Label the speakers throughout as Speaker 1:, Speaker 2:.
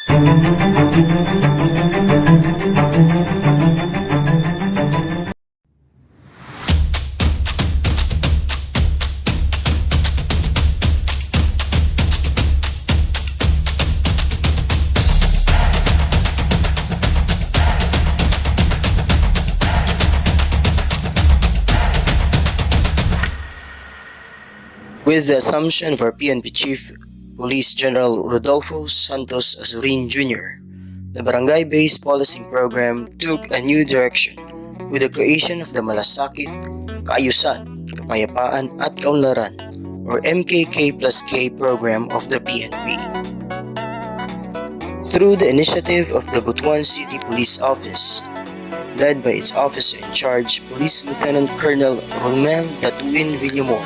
Speaker 1: With the assumption of our PNP Chief Police General Rodolfo Santos Azurin Jr., the barangay-based policing program took a new direction with the creation of the Malasakit, Kaayusan, Kapayapaan at Kaunlaran or MKK+K program of the PNP. Through the initiative of the Butuan City Police Office, led by its officer in charge, Police Lieutenant Colonel Romel Datuin Villamor,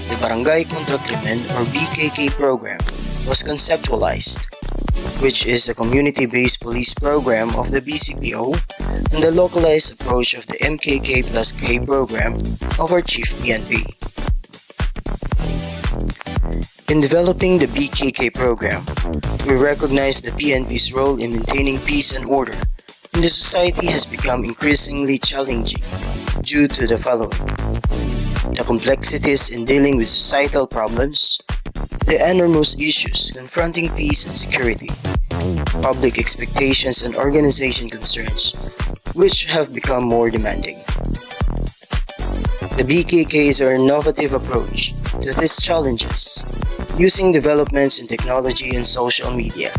Speaker 1: the Barangay Contra Krimen or BKK program was conceptualized, which is a community-based police program of the BCPO and the localized approach of the MKK+K program of our Chief PNP. In developing the BKK program, we recognize the PNP's role in maintaining peace and order in the society has become increasingly challenging due to the following: the complexities in dealing with societal problems, the enormous issues confronting peace and security, public expectations and organization concerns, which have become more demanding. The BKK is our innovative approach to these challenges, using developments in technology and social media,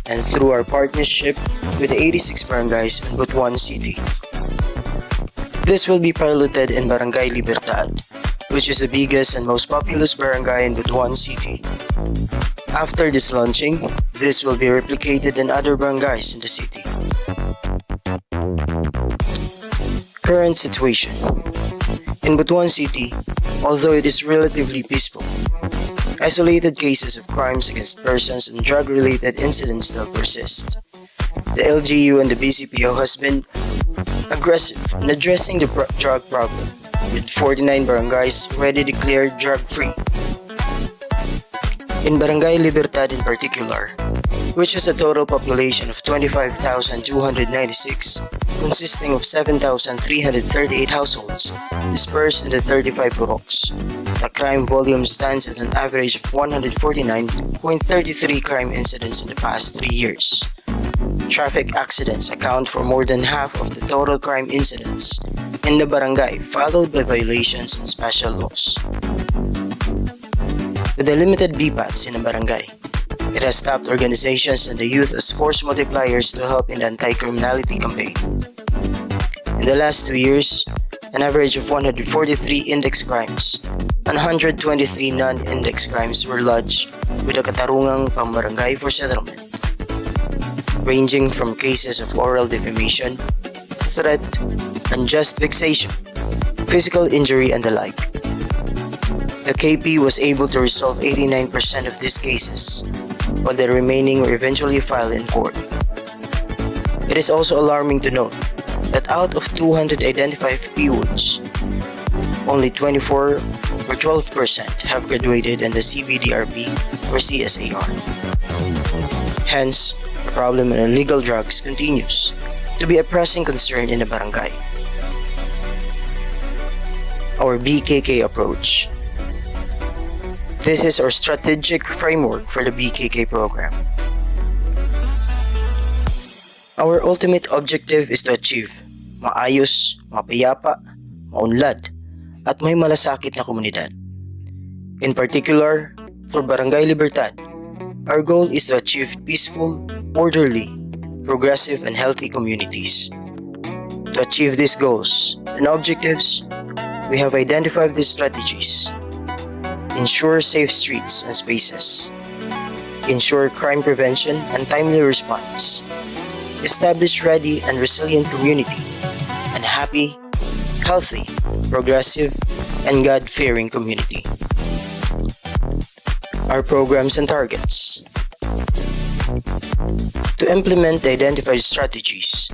Speaker 1: and through our partnership with the 86 barangays in Butuan City. This will be piloted in Barangay Libertad, which is the biggest and most populous barangay in Butuan City. After this launching, this will be replicated in other barangays in the city. Current situation. In Butuan City, although it is relatively peaceful, isolated cases of crimes against persons and drug-related incidents still persist. The LGU and the BCPO has been aggressive in addressing the drug problem, with 49 barangays already declared drug-free. In Barangay Libertad in particular, which has a total population of 25,296, consisting of 7,338 households dispersed in the 35 puroks, the crime volume stands at an average of 149.33 crime incidents in the past 3 years. Traffic accidents account for more than half of the total crime incidents in the barangay, followed by violations on special laws. With the limited BPATs in the barangay, it has tapped organizations and the youth as force multipliers to help in the anti-criminality campaign. In the last 2 years, an average of 143 index crimes and 123 non-index crimes were lodged with a katarungang pambarangay for settlement, ranging from cases of oral defamation, threat, unjust vexation, physical injury, and the like. The KP was able to resolve 89% of these cases, while the remaining were eventually filed in court. It is also alarming to note that out of 200 identified PWOs, only 24 or 12% have graduated in the CBDRP or CSAR. Hence, the problem of illegal drugs continues to be a pressing concern in the barangay. Our BKK approach. This is our strategic framework for the BKK program. Our ultimate objective is to achieve maayos, mapayapa, maunlad, at may malasakit na komunidad. In particular, for Barangay Libertad, our goal is to achieve peaceful, orderly, progressive, and healthy communities. To achieve these goals and objectives, we have identified these strategies: ensure safe streets and spaces, ensure crime prevention and timely response, establish ready and resilient community, and happy, healthy, progressive, and God-fearing community. Our programs and targets. To implement the identified strategies,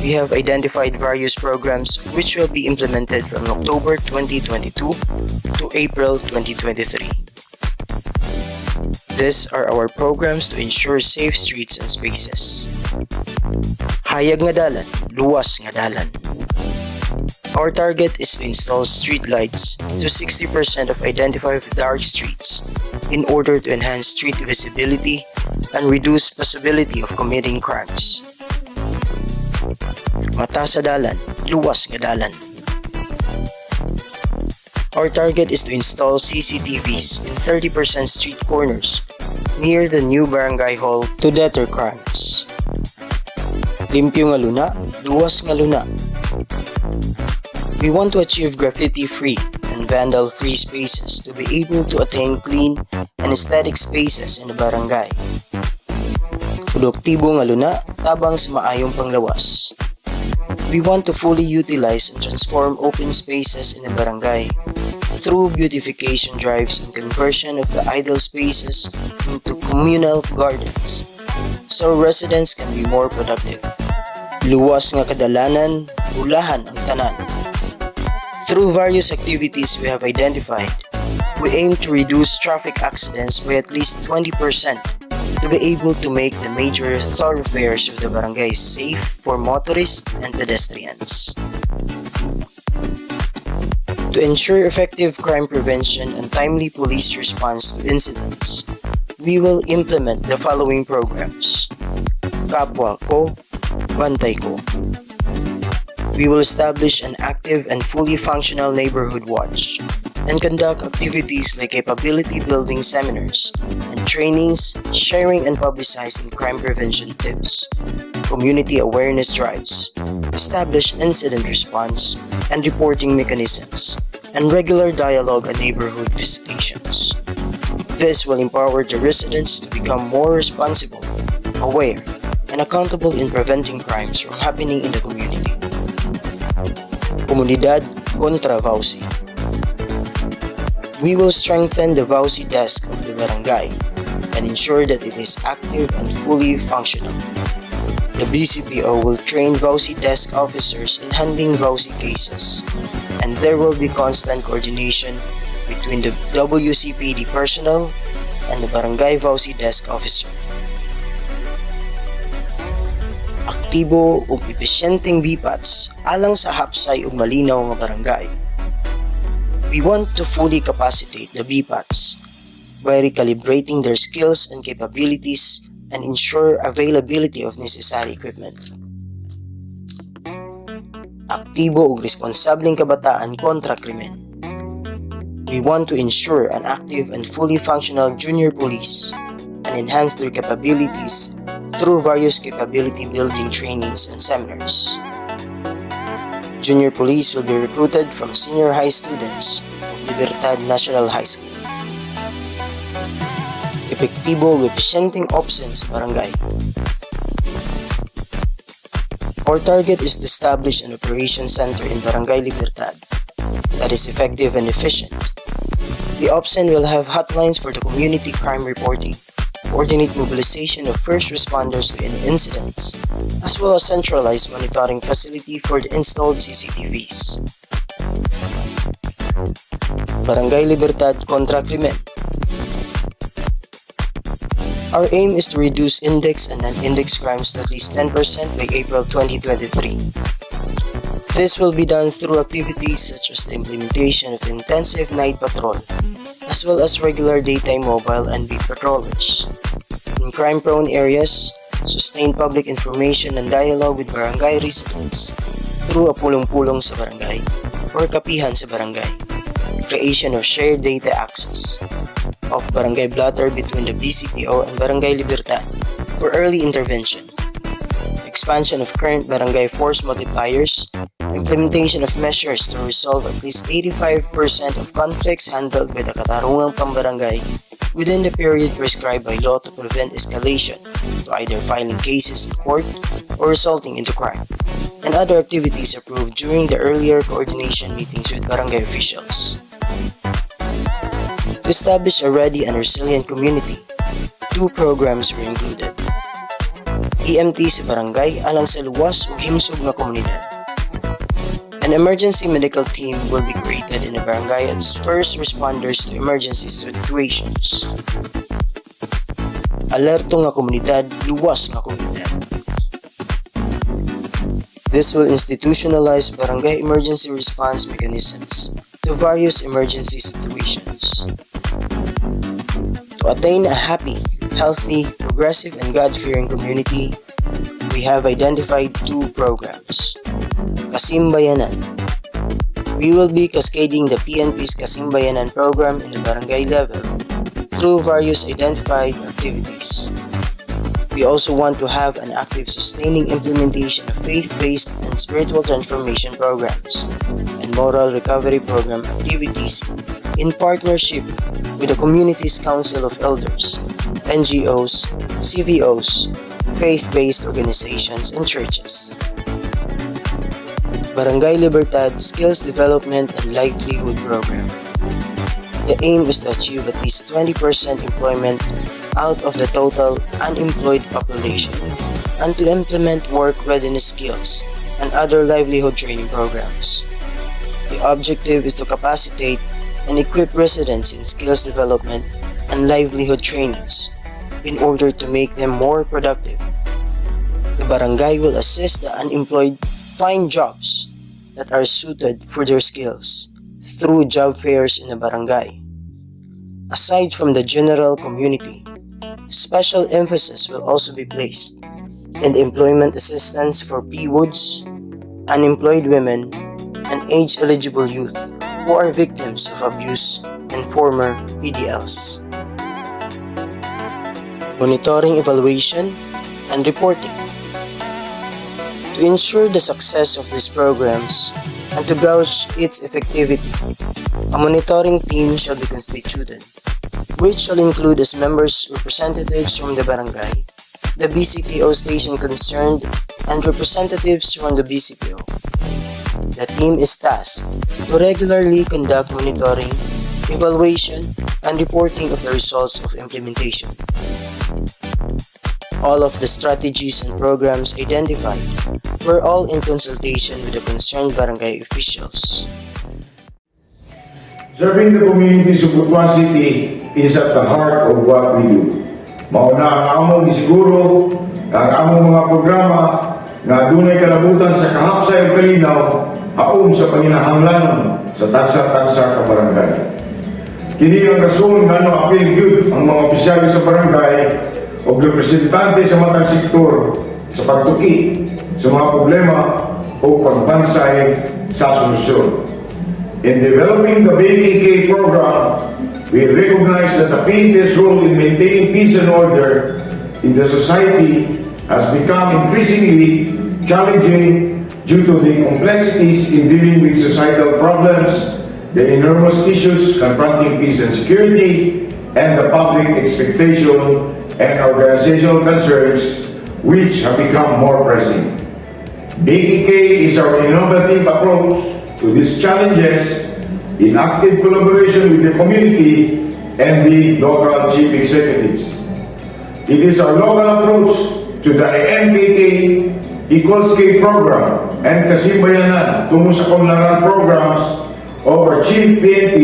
Speaker 1: we have identified various programs which will be implemented from October 2022 to April 2023. These are our programs to ensure safe streets and spaces. Hayag nga dalan, luwas nga dalan. Our target is to install street lights to 60% of identified dark streets in order to enhance street visibility and reduce possibility of committing crimes. Mata sa dalan, luwas nga dalan. Our target is to install CCTVs in 30% street corners near the new barangay hall to deter crimes. Limpyo nga luna, luwas nga luna. We want to achieve graffiti-free and vandal-free spaces to be able to attain clean and aesthetic spaces in the barangay. Produktibo nga luna, tabang sa maayong panglawas. We want to fully utilize and transform open spaces in the barangay through beautification drives and conversion of the idle spaces into communal gardens so residents can be more productive. Luwas nga kadalanan, ulahan ang tanan. Through various activities we have identified, we aim to reduce traffic accidents by at least 20% to be able to make the major thoroughfares of the barangay safe for motorists and pedestrians. To ensure effective crime prevention and timely police response to incidents, we will implement the following programs. Kapwa ko, bantay ko. We will establish an active and fully functional neighborhood watch and conduct activities like capability building seminars and trainings, sharing and publicizing crime prevention tips, community awareness drives, establish incident response and reporting mechanisms, and regular dialogue and neighborhood visitations. This will empower the residents to become more responsible, aware, and accountable in preventing crimes from happening in the community. Komunidad kontra VAUSI. We will strengthen the VAUSI desk of the barangay and ensure that it is active and fully functional. The BCPO will train VAUSI desk officers in handling VAUSI cases, and there will be constant coordination between the WCPD personnel and the barangay VAUSI desk officer. Aktibo ug epesyenteng BPATs alang sa hapsay ug malinaw nga barangay. We want to fully capacitate the BPATs by recalibrating their skills and capabilities and ensure availability of necessary equipment. Aktibo ug responsableng kabataan kontra krimen. We want to ensure an active and fully functional junior police and enhance their capabilities through various capability building trainings and seminars. Junior police will be recruited from senior high students of Libertad National High School. Epektibo ug epesyenteng opsen sa barangay. Our target is to establish an operation center in Barangay Libertad that is effective and efficient. The OPSEN will have hotlines for the community crime reporting, coordinate mobilization of first responders to any incidents, as well as centralized monitoring facility for the installed CCTVs. Barangay Libertad kontra krimen. Our aim is to reduce index and non-index crimes to at least 10% by April 2023. This will be done through activities such as the implementation of intensive night patrol, as well as regular daytime mobile and beat patrollers. In crime-prone areas, sustain public information and dialogue with barangay residents through a pulong-pulong sa barangay or kapihan sa barangay, creation of shared data access, of barangay blotter between the BCPO and Barangay Libertad for early intervention, expansion of current barangay force multipliers, implementation of measures to resolve at least 85% of conflicts handled by the katarungang pambarangay within the period prescribed by law to prevent escalation to either filing cases in court or resulting into crime, and other activities approved during the earlier coordination meetings with barangay officials. To establish a ready and resilient community, 2 programs were included. EMT sa barangay alang sa luwas o himsog na komunidad. An emergency medical team will be created in the barangay as first responders to emergency situations. alerto nga komunidad, luwas nga komunidad. This will institutionalize barangay emergency response mechanisms to various emergency situations. To attain a happy, healthy, progressive, and God-fearing community, we have identified 2 programs. Kasimbayanan. We will be cascading the PNP's Kasimbayanan program in the barangay level through various identified activities. We also want to have an active sustaining implementation of faith-based and spiritual transformation programs and moral recovery program activities in partnership with the Community's Council of Elders, NGOs, CVOs, faith-based organizations, and churches. Barangay Libertad Skills Development and Livelihood Program. The aim is to achieve at least 20% employment out of the total unemployed population and to implement work readiness skills and other livelihood training programs. The objective is to capacitate and equip residents in skills development and livelihood trainings in order to make them more productive. The barangay will assist the unemployed find jobs that are suited for their skills through job fairs in the barangay. Aside from the general community, special emphasis will also be placed in employment assistance for PWOODs, unemployed women, and age-eligible youth who are victims of abuse and former PDLs. Monitoring, evaluation, and reporting. To ensure the success of these programs and to gauge its effectivity, a monitoring team shall be constituted, which shall include as members representatives from the barangay, the BCPO station concerned, and representatives from the BCPO. The team is tasked to regularly conduct monitoring, evaluation, and reporting of the results of implementation. All of the strategies and programs identified were all in consultation with the concerned barangay officials.
Speaker 2: Serving the communities of Butuan City is at the heart of what we do. Mauna ang among isiguro ang among mga programa na dunay kalabutan sa kahapsay ug kalinaw haom sa panginahanglanon sa tagsa-tagsa ka barangay. Kini ang rason ngano apil gyud ang mga opisyal sa barangay o representante sa matang sektor sa pagtuki sa mga problema o pagbansay sa solusyon. In developing the Bkk program, we recognize that the PNP's role in maintaining peace and order in the society has become increasingly challenging due to the complexities in dealing with societal problems, the enormous issues confronting peace and security, and the public expectation and organizational concerns which have become more pressing. Bkk is our innovative approach to these challenges in active collaboration with the community and the local chief executives. It is our local approach to the MKK Equals K program and Kasimbayanan tungo sa Konlaran programs of our Chief PNP,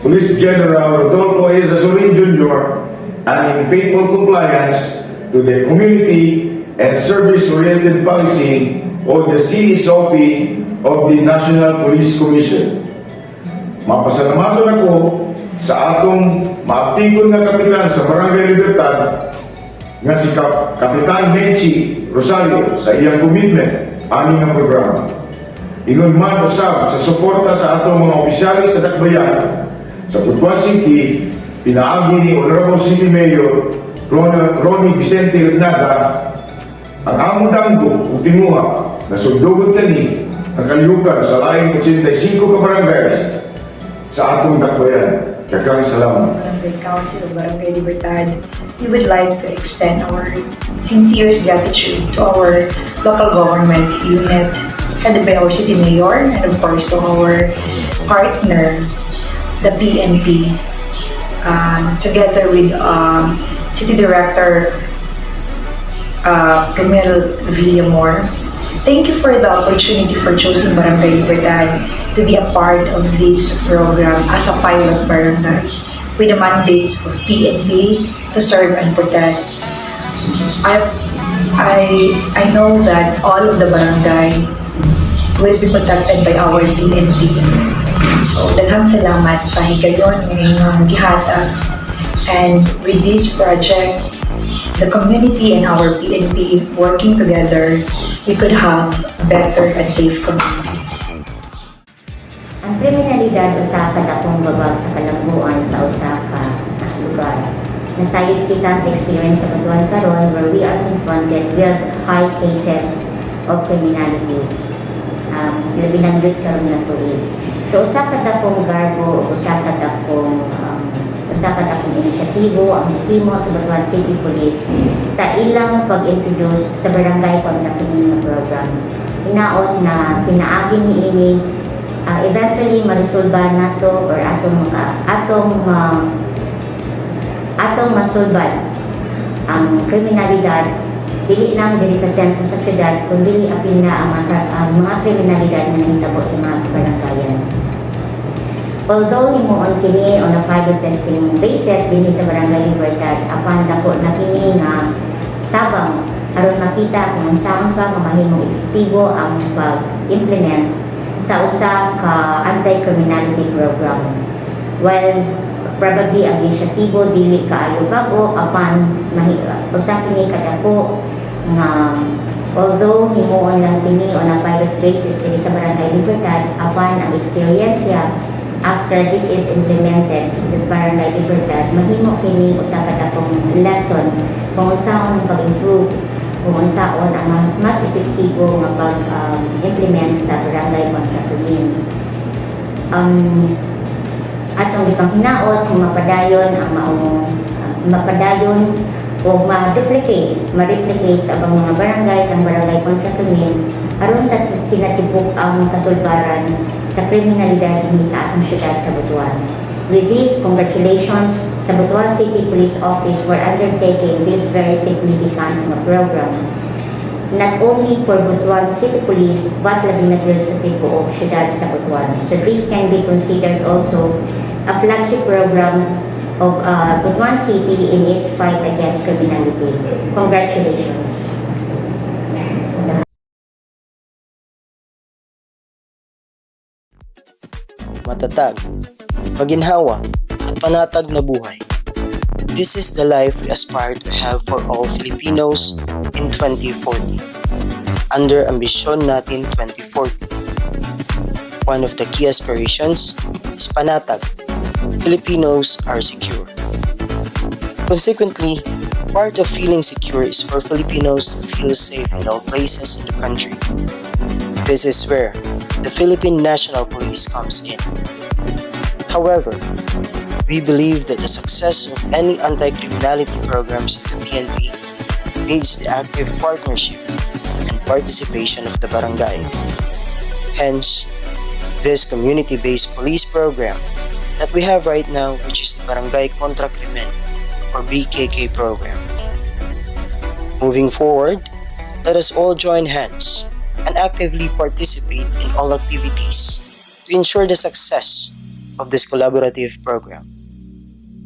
Speaker 2: Police General Rodolfo A. Zazurin Jr. and in faithful compliance to the community and service-oriented policy of the CSOP of the National Police Commission. Mapasalamatan ako sa atong maaktikon nga kapitan sa Barangay Libertad nga si Kapitan Menchi Rosario sa iyang commitment aning nga programa. Ingon man usab sa suporta sa atong mga opisyalis sa Dakbayan sa Butuan City, pinaagi ni Honorable City Mayor Ronnie Vicente Regnada ang among danggo ug tinuha na sundugod kani ang kalihukan sa laing 85 ka barangays sa atong Dakbayan. Daghang salamat.
Speaker 3: The Council of Barangay Libertad, we would like to extend our sincere gratitude to our local government unit headed by our City Mayor and of course to our partner, the PNP, together with City Director Camille Villamor. Thank you for the opportunity for choosing Barangay Libertad to be a part of this program as a pilot barangay. with the mandates of PNP to serve and protect. I know that all of the barangay will be protected by our PNP. So, daghang salamat sa higayon ngayong gihatag. And with this project, the community and our PNP working together, we could have a better and safe community.
Speaker 4: Ang kriminalidad usa ka dakong babag sa kalambuan sa usa ka lugar. Nasayod kita sa experience sa Butuan karon where we are confronted with high cases of criminalities. Labi ng karon na tuig. So usa ka dakong garbo, usa ka dakong inisyatibo ang himo sa Butuan City Police sa ilang pag-introduce sa barangay contracting program. Inaot na pinaagi niini eventually maresolba nato or atong masulban ang kriminalidad dili lang diri sa sentro sa syudad kundi apil na ang mga kriminalidad na nahitabo sa mga barangayan. Although himuon kini on a pilot testing basis dinhi sa Barangay Libertad, apan dako na kini nga tabang aron makita kung saan pa mahimong epektibo ang pag-implement sa usa ka anti-criminality program. While probably ang inisyatibo dili kaayo bago, apan usa kini kadako nga although himuon lang kini on a pilot basis diri sa Barangay Libertad, apan ang eksperyensya after this is implemented in Barangay Libertad, mahimo kini usa ka dakong lesson kung saan pag-improve, kung unsaon ang mas epektibo nga pag-implement sa barangay contracting. Atong ipanghinaot kung mapadayon ang mapadayon o ma-replicate sa abang mga barangay sa barangay contracting aron sa pinatibok ang kasulbaran sa kriminalidad dinhi sa atong syudad sa Butuan. With this, congratulations sa Butuan City Police Office for undertaking this very significant program. Not only for Butuan City Police, but labi na gyud sa tibuok syudad sa Butuan. So this can be considered also a flagship program of Butuan City in its fight against criminality. Congratulations.
Speaker 1: Matatag, maginhawa, at panatag na buhay. This is the life we aspire to have for all Filipinos in 2040. Under Ambisyon Natin 2040. One of the key aspirations is panatag. Filipinos are secure. Consequently, part of feeling secure is for Filipinos to feel safe in all places in the country. This is where the Philippine National Police comes in. However, we believe that the success of any anti-criminality programs of the PNP needs the active partnership and participation of the barangay. Hence, this community-based police program that we have right now, which is the Barangay Contra Krimen or Bkk program. Moving forward, let us all join hands and actively participate in all activities to ensure the success of this collaborative program.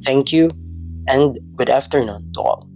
Speaker 1: Thank you and good afternoon to all.